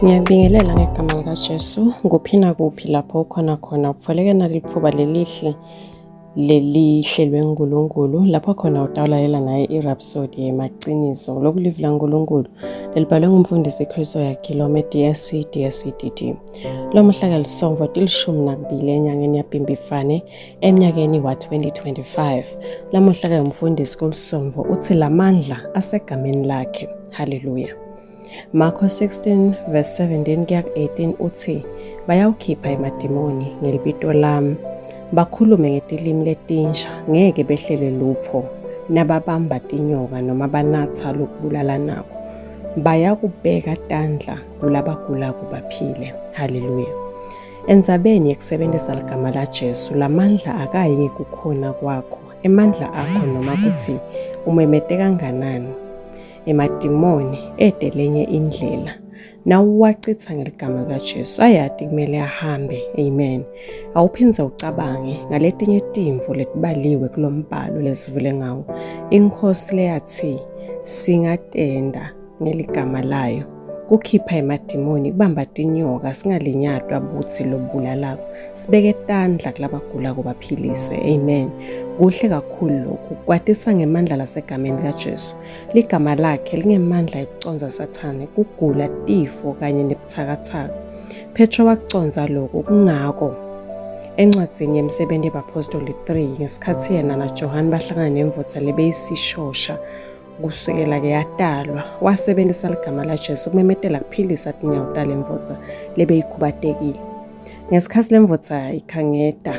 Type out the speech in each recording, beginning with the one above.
Ngiyakubingelela ngegama likaJesu. Kuphina kuphi lapho ukhona khona kufoleke nalithuba lelihlelwe nguNkulunkulu lapho khona utawulalela naye irhapsodi yemaqiniso lokulivela nguNkulunkulu lelibhalwe ngumfundisi Kristo yakilome DSC-DD. Lo mhla lisomvo tilishumi enyangeni yaBhimbidvwane eminyakeni wa-2025. Lo mhla umfundisi kulisomvo uthi lamandla asegameni lakhe. Haleluya. Marko 16 verse 17 kuya 18 uthi bayawukhipha emadimoni ngelibito lami, bakhulume ngetilimi letinsha, ngeke behlele lutho, nababamba tinyoka noma banatha lokubulala nako, bayakubeka tandla kulabagula kubaphile. Haleluya. Endzabeni yekusebentisa ligama la Jesu, lamandla akayi ngekukhona kwakho, emandla akho noma kuthi umemete kanganani. Emadimoni edelenye indlela nawuwacitha ngeligama likaJesu ayati kumele ahambe. Amen. Awuphindze ucabange ngaletinye timvo letibaliwe kulombhalo lesivule ngawo. Inkhosi leyathi singatenda ngeligama layo kukhipha emadimoni, kubamba tinyoka, singalinyatwa buthi lobulalako, sibeke tandla kulabagula kubaphiliswe. Amen. Kuhle kakhulu lokhu, kwatisa ngemandla lasegameni likaJesu. Ligama lakhe lingemandla ekuconza Sathane, kugula, tifo kanye nebuthakathaka. Petro wakuconza lokhu, kungako encwadzini yemsebenti yabapostoli 3 ngesikhathi yena naJohane bahlangana nemvutsa lebeyisishosha kusukela ke yatalwa, wasebenzisa ligama la Jesu kumemetela kuphilisa tinyawo talemvutsa lebeyikhubatekile. Ngesikhathi lemvutsa ikhangeta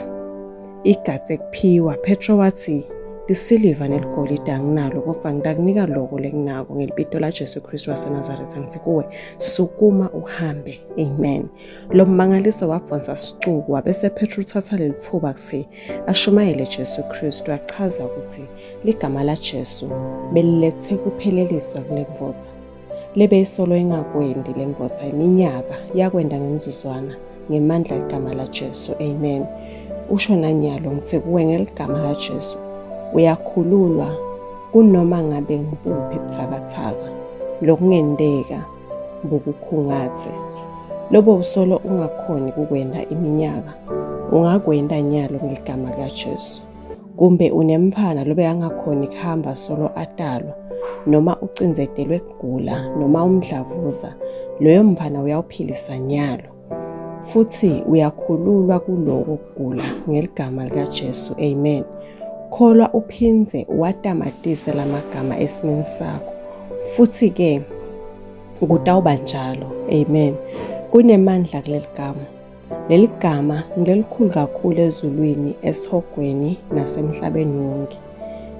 igatse kuphiwa, Petro wathi lisiliva neligolide anginalo, kodwa ngitakunika lokho lenginako ngelibito la Jesu Kristu waseNazaretha, ngithi kuwe sukuma uhambe. Amen. Lo mmangaliso wavonsa sicuku, wabese Petro uthatha lelithuba kuthi ashumayele Jesu Kristu, achaza ukuthi ligama la Jesu belilethe kupheleliswa kulemvutsa lebeyisolo ingakwendi lemvutsa iminyaka yakwenda ngemzuzwana ngemandla igama la Jesu. Amen. Usho nanyalo ngithi kuwe ngeligama la Jesu uyakhululwa kunoma ngabe ngibuphi buthakathaka lokungendeka bokukhungathe lobo usolo ungakhoni kukwenda iminyaka, ungakwenda nyalo ngeligama likaJesu. Kumbe unemfana lobe angakhoni kuhamba solo atalwa, noma ucinzetelwe kugula noma umdlavuza, loyo mfana uyawuphilisa nyalo futhi uyakhululwa kuloko kugula ngeligama likaJesu. Amen. Kholwa uphindze uwatamatise lamagama esimeni sakho, futhi ke kutawuba njalo. Amen. Kunemandla kuleli gama. Leli gama ngilelikhulu kakhulu ezulwini, esihogweni nasemhlabeni wonke.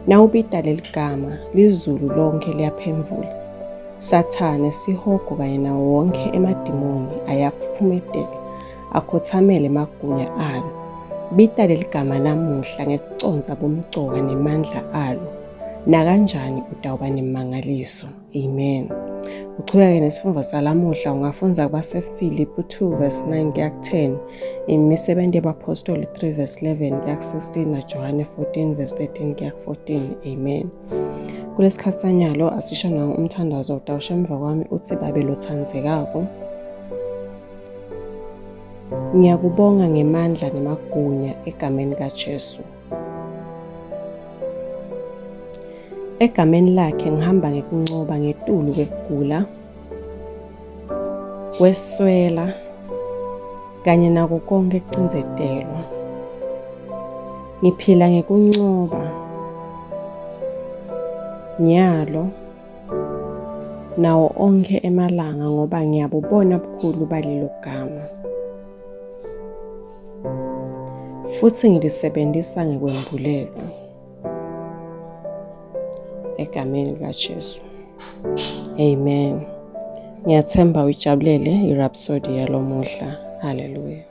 Nawubita leli gama lizulu lonke liyaphendvula. Sathane, sihogo kanye nawo wonke emadimoni ayafumetela, akhothamele magunya alo. Bita leli gama namuhla ngekuconza bomcoka nemandla alo, nakanjani utawuba nemangaliso. Amen. Uqhubeke nesifundvo salamuhla ungafunza kubaseFilipi 2 verse 9 kuya 10, imisebenti yabapostoli 3 verse 11 kuya 16 naJohane 14 verse 13 kuya 14. Amen. Kulesikhathi sanyalo asisho nawo umthandazo utawusha emva kwami uthi babe lothandzekako. Ngiyakubonga ngemandla nemagunya egameni kaJesu. Egameni lakhe ngihamba ngekuncoba ngetulu kwekugula, kweswela kanye nako konke kucinzetelwa. Ngiphila ngekuncoba nyalo nawo onke emalanga ngoba ngiyabubona bukhulu balelo gama, futhi ngilisebenzisa ngekwembulelo egameni likaJesu. Amen. Ngiyathemba uyijabulele irhapsodi yalomuhla. Haleluya.